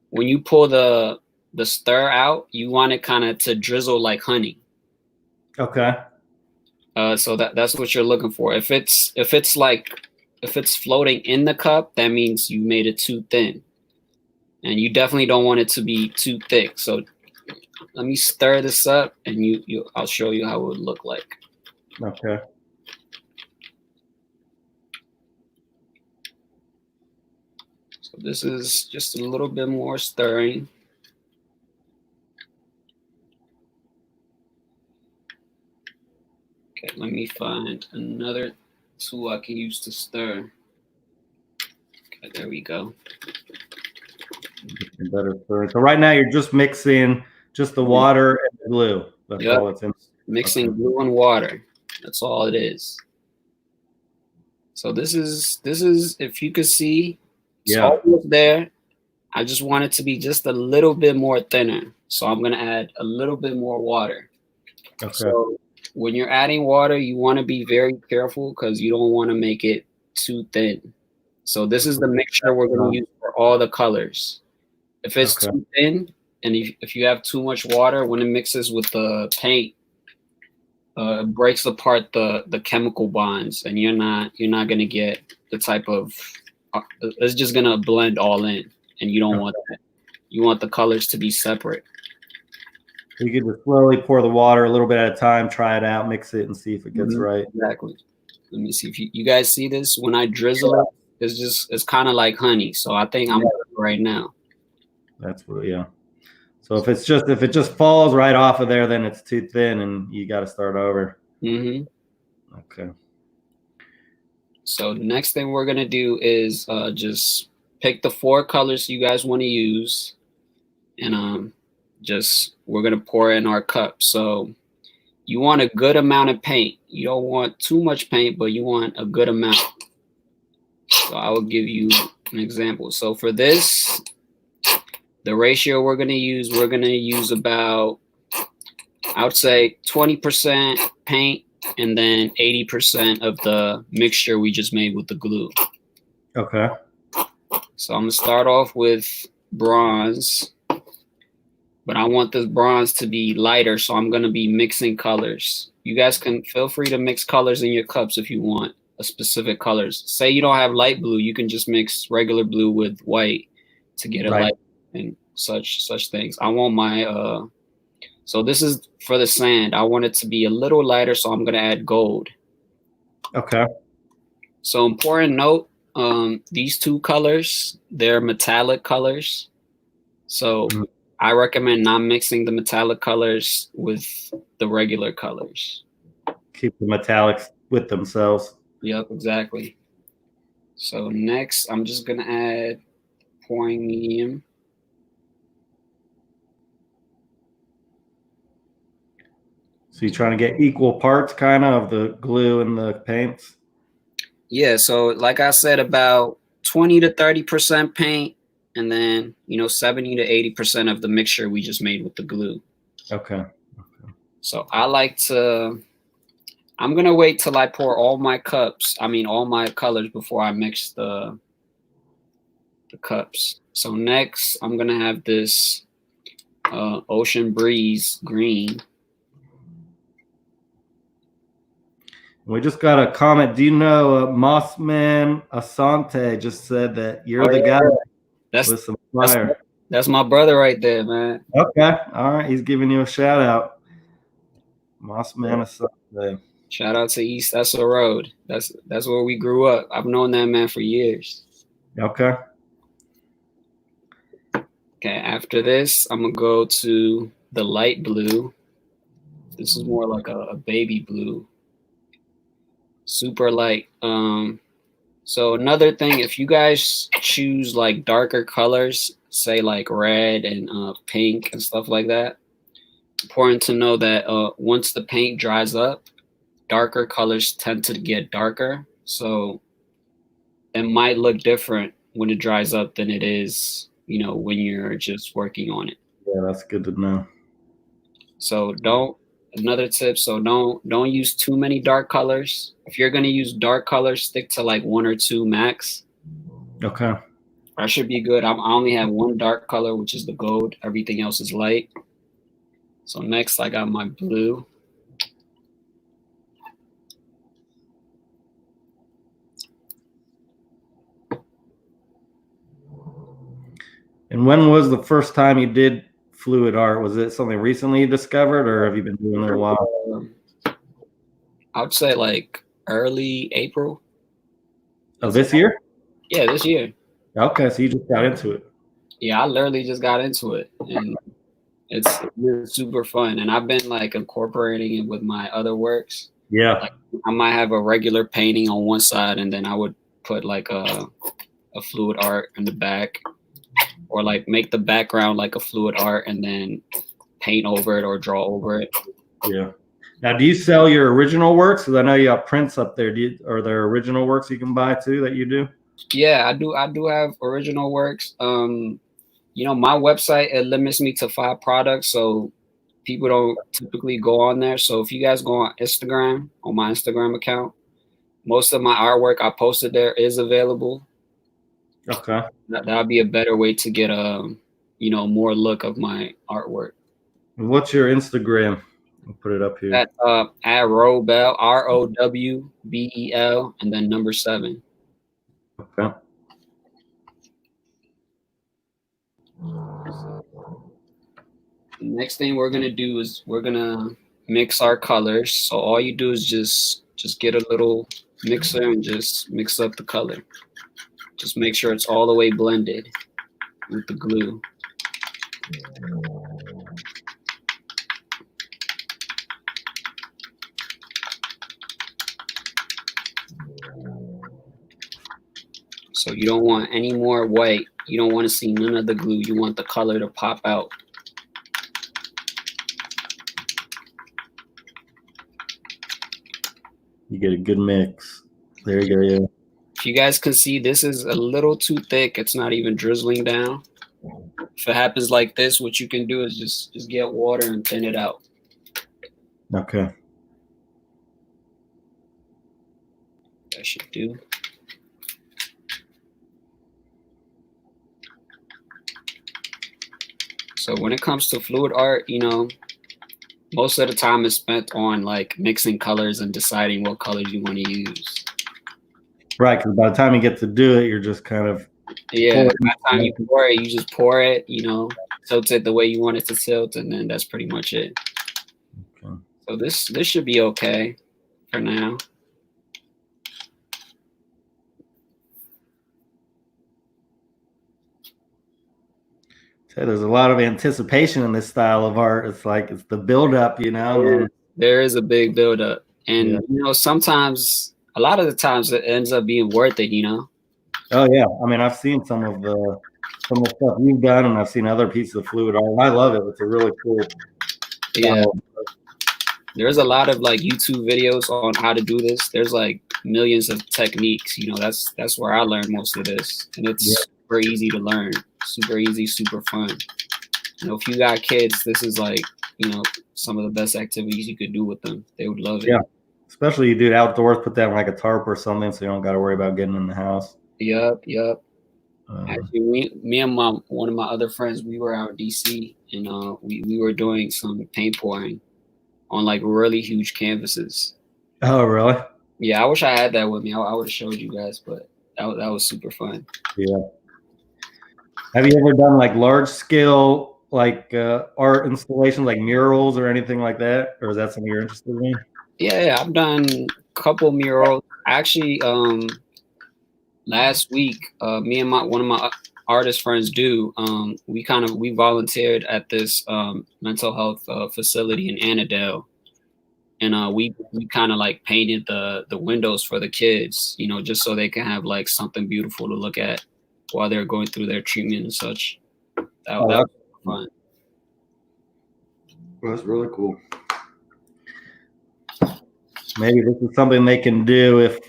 when you pull the stir out, you want it kind of to drizzle like honey. Okay. So that's what you're looking for. If it's floating in the cup, that means you made it too thin, and you definitely don't want it to be too thick. So let me stir this up, and I'll show you how it would look like. Okay. So this is just a little bit more stirring. Okay, let me find another tool I can use to stir. Okay, there we go. Better stir. So right now you're just mixing just the water and the glue. That's all it's in. Mixing glue and water. That's all it is. So this is if you could see, it's almost there. I just want it to be just a little bit more thinner. So I'm gonna add a little bit more water. Okay. So when you're adding water, you want to be very careful because you don't want to make it too thin. So this is the mixture we're going to use for all the colors. If it's too thin, and if you have too much water, when it mixes with the paint, it breaks apart the chemical bonds, and you're not going to get the type of. It's just going to blend all in, and you don't want that. You want the colors to be separate. You can just slowly pour the water a little bit at a time, try it out, mix it, and see if it gets right. Exactly. Let me see if you guys see this. When I drizzle it, it's kind of like honey. So I think I'm good right now. That's what, yeah. So if it just falls right off of there, then it's too thin, and you got to start over. Okay. So the next thing we're gonna do is just pick the 4 colors you guys want to use, and we're gonna pour in our cup. So you want a good amount of paint. You don't want too much paint, but you want a good amount. So I will give you an example. So for this, the ratio we're gonna use about, I would say 20% paint and then 80% of the mixture we just made with the glue. Okay. So I'm gonna start off with bronze. But I want this bronze to be lighter, so I'm going to be mixing colors. You guys can feel free to mix colors in your cups if you want a specific colors. Say you don't have light blue, you can just mix regular blue with white to get a light and such things. I want my so this is for the sand. I want it to be a little lighter, so I'm going to add gold. Okay. So important note, these 2 colors, they're metallic colors. So I recommend not mixing the metallic colors with the regular colors. Keep the metallics with themselves. Yep, exactly. So next, I'm just going to add pouring medium. So you're trying to get equal parts kind of the glue and the paints? Yeah, so like I said, about 20 to 30% paint, and then 70 to 80% of the mixture we just made with the glue. Okay. So I'm gonna wait till I pour all my colors before I mix the cups. So next I'm gonna have this Ocean Breeze green. We just got a comment. Do you know Mossman Asante just said that you're the guy with some fire? That's my brother right there, man. Okay. All right. He's giving you a shout out. Mossman Asante. Shout out to East Essa Road. That's where we grew up. I've known that man for years. Okay. Okay, after this, I'm gonna go to the light blue. This is more like a baby blue. Super light. So another thing, if you guys choose like darker colors, say like red and pink and stuff like that, important to know that once the paint dries up, darker colors tend to get darker. So it might look different when it dries up than it is, when you're just working on it. Yeah, that's good to know. So another tip, so don't use too many dark colors. If you're going to use dark colors, stick to like 1 or 2 max. Okay. I should be good. I only have 1 dark color, which is the gold. Everything else is light. So next I got my blue. And when was the first time you did fluid art? Was it something recently you discovered, or have you been doing it a while? I would say like early April. Of this year? Yeah, this year. Okay, so you just got into it. Yeah, I literally just got into it, and it's super fun. And I've been like incorporating it with my other works. Yeah. Like I might have a regular painting on one side, and then I would put like a fluid art in the back, or like make the background like a fluid art and then paint over it or draw over it. Yeah. Now, do you sell your original works? Because I know you have prints up there. Are there original works you can buy too that you do? Yeah, I do. I do have original works. You know, my website, it limits me to 5 products, so people don't typically go on there. So if you guys go on Instagram, on my Instagram account, most of my artwork I posted there is available. Okay. That'd be a better way to get a, you know, more look of my artwork. What's your Instagram? I'll put it up here. At Rowbel, ROWBEL, and then number 7. Okay. Next thing we're gonna do is we're gonna mix our colors. So all you do is just get a little mixer and just mix up the color. Just make sure it's all the way blended with the glue. So you don't want any more white. You don't want to see none of the glue. You want the color to pop out. You get a good mix. There you go. Yeah. If you guys can see, this is a little too thick. It's not even drizzling down. If it happens like this, what you can do is just get water and thin it out. Okay. That should do. So when it comes to fluid art, you know, most of the time is spent on like mixing colors and deciding what colors you want to use. Right, because by the time you get to do it, you're just kind of by the time you pour it, you just pour it, you know, tilt it the way you want it to tilt, and then that's pretty much it. Okay. So this should be okay for now. There's a lot of anticipation in this style of art. It's like it's the build-up, you know. There is a big build-up, and you know, sometimes, a lot of the times, it ends up being worth it, you know. Oh yeah, I mean, I've seen some of the stuff you've done, and I've seen other pieces of fluid art. I love it. It's a really cool. Yeah. There's a lot of like YouTube videos on how to do this. There's like millions of techniques. You know, that's where I learned most of this, and it's super easy to learn. Super easy, super fun. You know, if you got kids, this is like, you know, some of the best activities you could do with them. They would love it. Yeah, especially you do it outdoors. Put that on like a tarp or something, so you don't got to worry about getting in the house. Yep. Actually, me and one of my other friends, we were out in DC, and we were doing some paint pouring on like really huge canvases. Oh, really? Yeah, I wish I had that with me. I would have showed you guys, but that was super fun. Yeah. Have you ever done like large scale like art installations, like murals or anything like that, or is that something you're interested in? Yeah, I've done a couple murals. Actually, last week, me and one of my artist friends we volunteered at this mental health facility in Annandale, and we kind of like painted the windows for the kids, you know, just so they can have like something beautiful to look at while they're going through their treatment and such. That was fun. Well, that's really cool. Maybe this is something they can do if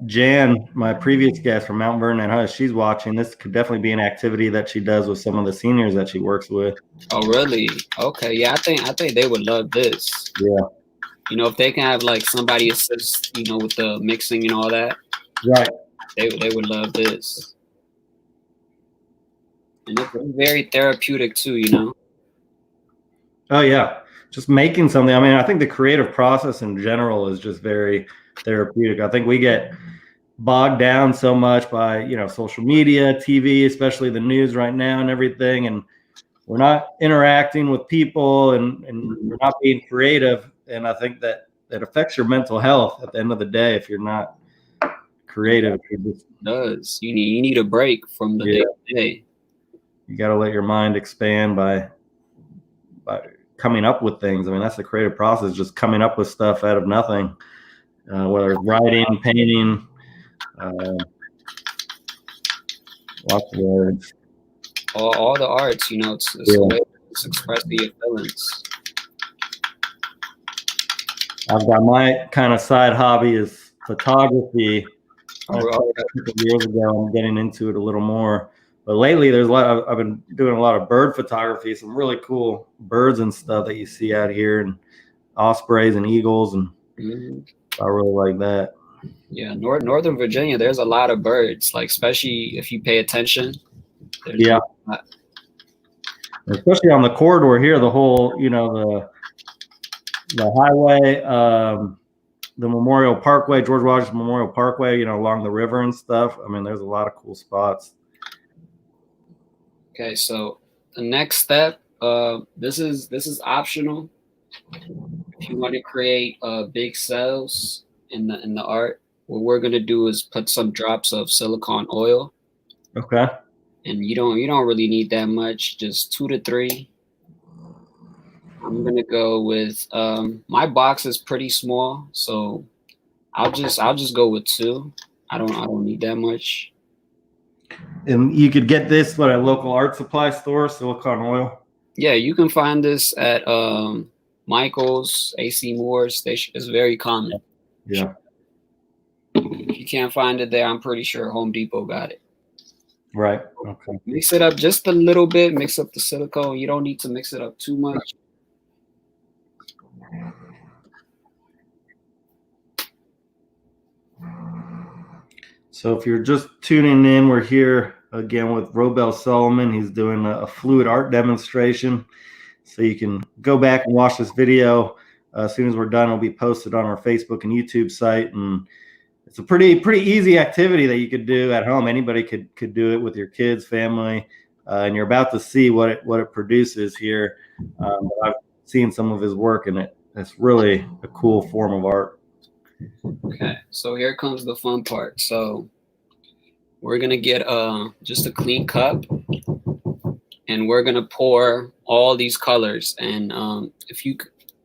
Jan, my previous guest from Mount Vernon, and she's watching. This could definitely be an activity that she does with some of the seniors that she works with. Oh, really? Okay. Yeah, I think they would love this. Yeah. You know, if they can have like somebody assist, you know, with the mixing and all that. Right. They would love this. And it's very therapeutic too, you know. Oh yeah. Just making something. I mean, I think the creative process in general is just very therapeutic. I think we get bogged down so much by, you know, social media, TV, especially the news right now and everything. And we're not interacting with people, and we're not being creative. And I think that affects your mental health at the end of the day if you're not creative. It does. You need a break from the day to day. You got to let your mind expand by coming up with things. I mean, that's the creative process, just coming up with stuff out of nothing, whether it's writing, painting, lots of words. All the arts, you know, it's a way to express your feelings. I've got my kind of side hobby is photography. A couple years ago, I'm getting into it a little more. But lately, I've been doing a lot of bird photography, some really cool birds and stuff that you see out here, and ospreys and eagles, and I really like that. Yeah, Northern Virginia, there's a lot of birds, like especially if you pay attention. Yeah, especially on the corridor here, the whole, you know, the highway, the Memorial Parkway, George Washington Memorial Parkway, you know, along the river and stuff. I mean, there's a lot of cool spots. Okay, so the next step, this is optional. If you want to create big cells in the art, what we're gonna do is put some drops of silicone oil. Okay. And you don't really need that much, just 2 to 3. I'm gonna go with my box is pretty small, so I'll just go with 2. I don't need that much. And you could get this at a local art supply store, silicone oil. Yeah, you can find this at Michael's, AC Moore's. It's very common. Yeah. If you can't find it there, I'm pretty sure Home Depot got it. Right. Okay. Mix it up just a little bit. Mix up the silicone. You don't need to mix it up too much. So if you're just tuning in, we're here again with Robel Solomon. He's doing a fluid art demonstration. So you can go back and watch this video. As soon as we're done, it'll be posted on our Facebook and YouTube site. And it's a pretty easy activity that you could do at home. Anybody could do it with your kids, family, and you're about to see what it produces here. I've seen some of his work, and it's really a cool form of art. Okay, so here comes the fun part. So we're gonna get just a clean cup, and we're gonna pour all these colors. And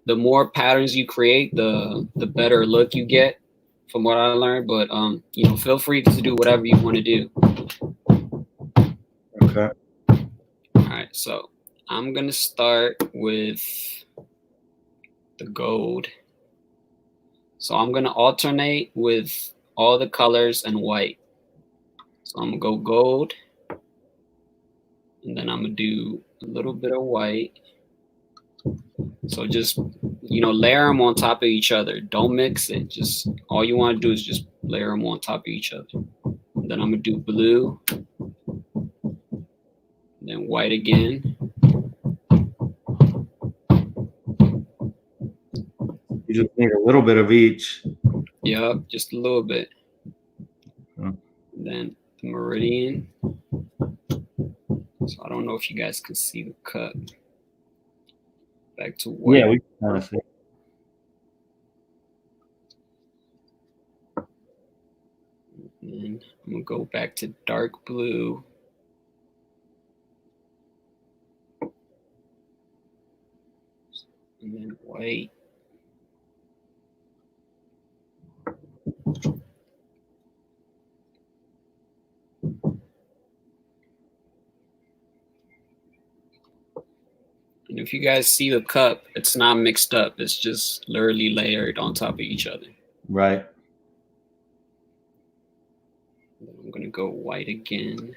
the more patterns you create, the better look you get, from what I learned. But you know, feel free to do whatever you want to do. Okay. All right, so I'm gonna start with the gold. So I'm gonna alternate with all the colors and white. So I'm gonna go gold, and then I'm gonna do a little bit of white. So just, you know, layer them on top of each other. Don't mix it. Just all you want to do is just layer them on top of each other. And then I'm gonna do blue, and then white again. You just need a little bit of each. Yep, just a little bit. Okay. And then the meridian. So I don't know if you guys can see the cut. Back to white. Yeah, we can kind of see. And I'm gonna go back to dark blue. And then white. And if you guys see the cup, it's not mixed up. It's just literally layered on top of each other. Right. I'm gonna go white again.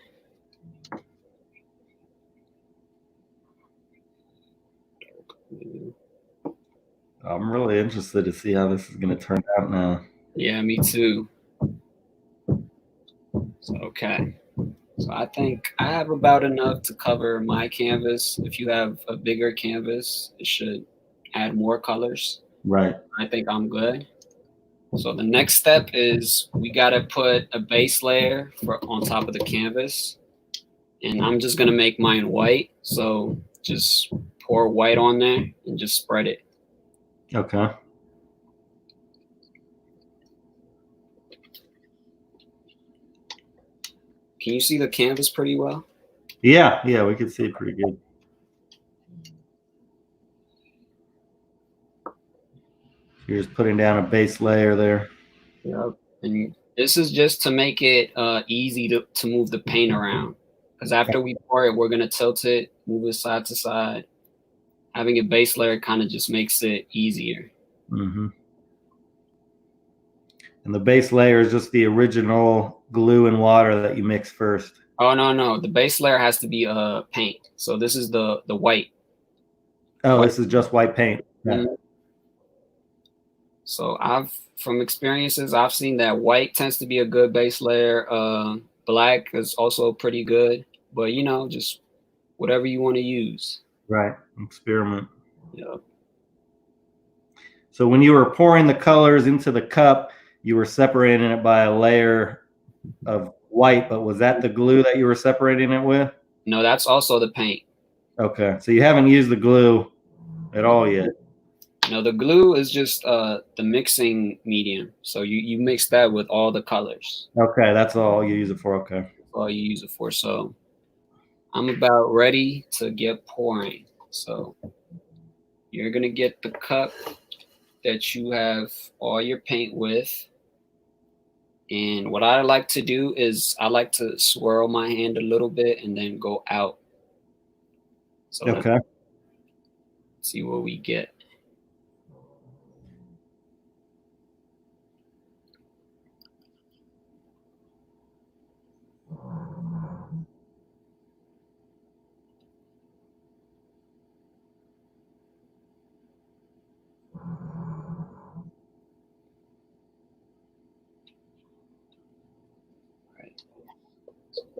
Dark blue. I'm really interested to see how this is going to turn out now. Yeah, me too. So, okay. So I think I have about enough to cover my canvas. If you have a bigger canvas, it should add more colors. Right. I think I'm good. So the next step is we gotta put a base layer on top of the canvas. And I'm just gonna make mine white. So just pour white on there and just spread it. Okay. Can you see the canvas pretty well? Yeah, we can see it pretty good. You're just putting down a base layer there. Yep. And this is just to make it easy to move the paint around. Because after we pour it, we're gonna tilt it, move it side to side. Having a base layer kind of just makes it easier. Mm-hmm. And the base layer is just the original glue and water that you mix first. Oh no, the base layer has to be paint. So this is the white. Oh, white. This is just white paint. Yeah. Mm-hmm. So from experiences, I've seen that white tends to be a good base layer. Black is also pretty good, but just whatever you want to use. Right. Experiment. Yep. So when you were pouring the colors into the cup, you were separating it by a layer of white, but was that the glue that you were separating it with? No, that's also the paint. Okay. So you haven't used the glue at all yet. No, the glue is just the mixing medium. So you mix that with all the colors. Okay, that's all you use it for. Okay. That's all you use it for. So I'm about ready to get pouring. So you're gonna get the cup that you have all your paint with. And what I like to do is I like to swirl my hand a little bit and then go out. So Okay. let's see what we get.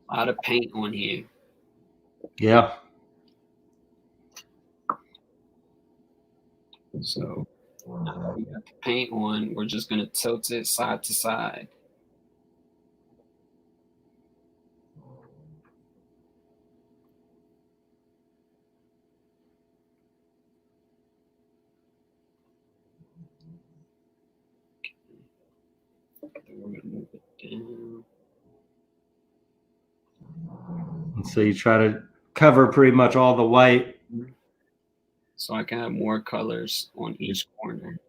A lot of paint on here. Yeah. So now that we got the paint on, we're just gonna tilt it side to side. Then we're gonna move it down. And so you try to cover pretty much all the white. So I can have more colors on each corner.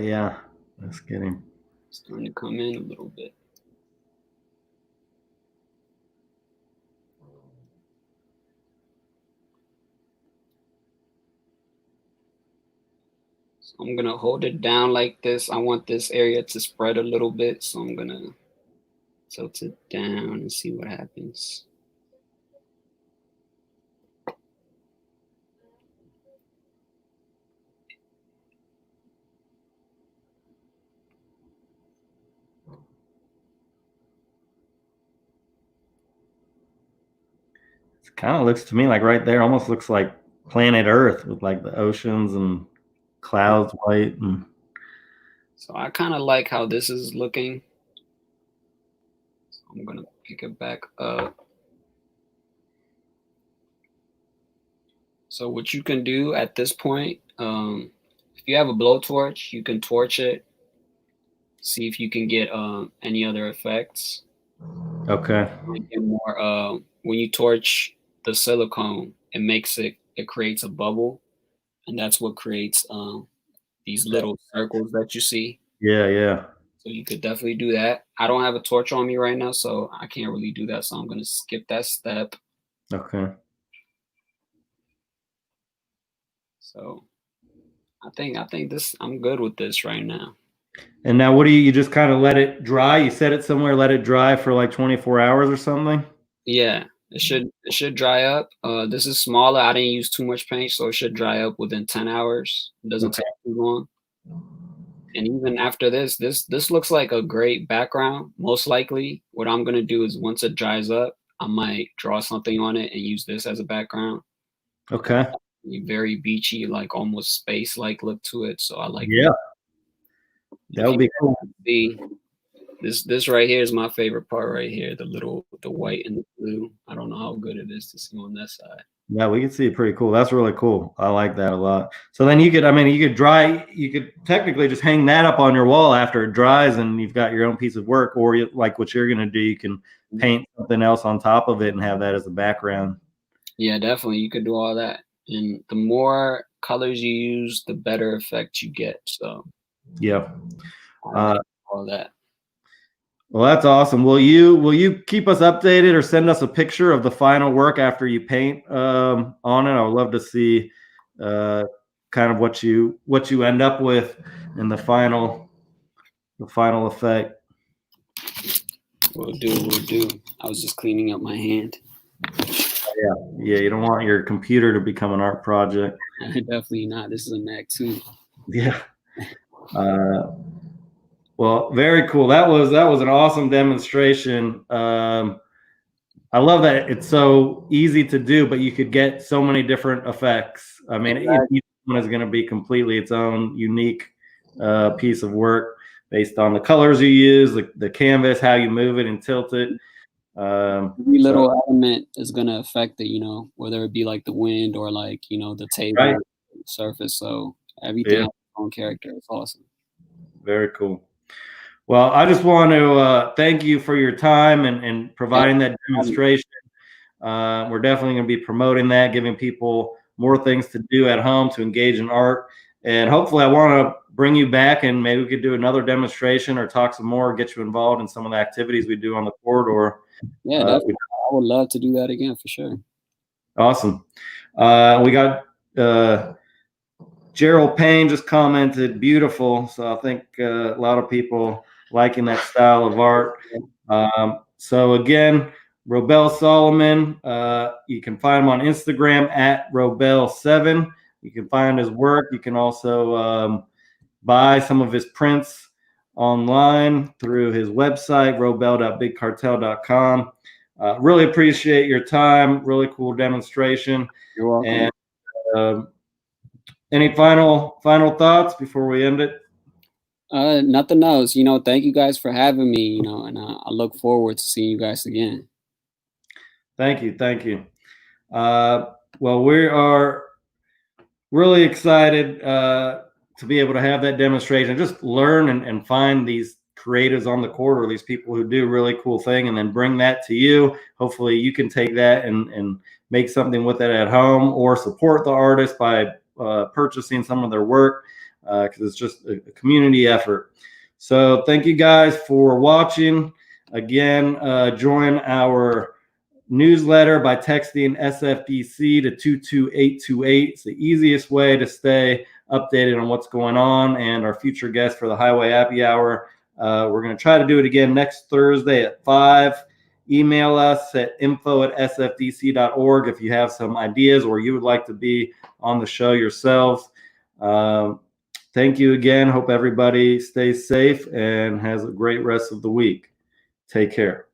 Yeah, that's getting Starting to come in a little bit. So I'm gonna hold it down like this. I want this area to spread a little bit, so I'm gonna tilt it down and see what happens. It kind of looks to me like right there almost looks like planet Earth with like the oceans and clouds white. And So I kind of like how this is looking. So I'm gonna pick it back up. So what you can do at this point, if you have a blowtorch, you can torch it. See if you can get any other effects. okay. Get more. When you torch the silicone, it creates a bubble, and that's what creates these little circles that you see. Yeah. So you could definitely do that. I don't have a torch on me right now, so I can't really do that. So I'm gonna skip that step. Okay. So I think I'm good with this right now. And now what do you just kind of let it dry? You set it somewhere, let it dry for like 24 hours or something? Yeah. It should dry up. This is smaller. I didn't use too much paint, so it should dry up within 10 hours. It doesn't Okay. take too long. And even after this looks like a great background. Most likely, what I'm gonna do is once it dries up, I might draw something on it and use this as a background. Okay. Very beachy, like almost space-like look to it. So I like Yeah. That would be cool. see this right here is my favorite part right here. The white and the blue. I don't know how good it is to see on that side. Yeah, we can see it pretty cool. That's really cool. I like that a lot. So then you could technically just hang that up on your wall after it dries and you've got your own piece of work, or like what you're going to do, you can paint something else on top of it and have that as a background. Yeah, definitely. You could do all that. And the more colors you use, the better effect you get. So Yeah. I like all that. Well, that's awesome. Will you keep us updated or send us a picture of the final work after you paint on it? I would love to see kind of what you end up with in the final effect. Will do. I was just cleaning up my hand. Yeah, you don't want your computer to become an art project. Definitely not. This is a Mac too. Yeah. Well, very cool. That was an awesome demonstration. I love that it's so easy to do, but you could get so many different effects. I mean, each one is going to be completely its own unique piece of work based on the colors you use, the canvas, how you move it and tilt it. Every little element is going to affect it, whether it be like the wind or like, the table surface. So everything has its own character. It's awesome. Very cool. Well, I just want to thank you for your time and providing that demonstration. We're definitely going to be promoting that, giving people more things to do at home to engage in art. And hopefully I want to bring you back and maybe we could do another demonstration or talk some more, get you involved in some of the activities we do on the corridor. Yeah, definitely. I would love to do that again for sure. Awesome. We got Gerald Payne just commented, beautiful. So I think a lot of people liking that style of art. So again, Robel Solomon, you can find him on Instagram at Robel7. You can find his work. You can also buy some of his prints online through his website, robel.bigcartel.com. Really appreciate your time. Really cool demonstration. You're welcome. And any final thoughts before we end it? Nothing else. Thank you guys for having me, and I look forward to seeing you guys again. Thank you. Well, we are really excited to be able to have that demonstration, just learn and find these creatives on the corridor, these people who do really cool thing, and then bring that to you. Hopefully you can take that and make something with it at home or support the artist by purchasing some of their work because it's just a community effort. So thank you guys for watching. Again, join our newsletter by texting SFDC to 22828. It's the easiest way to stay updated on what's going on and our future guest for the Highway Happy Hour. We're going to try to do it again next Thursday at 5. Email us at info@sfdc.org if you have some ideas or you would like to be on the show yourselves. Thank you again. Hope everybody stays safe and has a great rest of the week. Take care.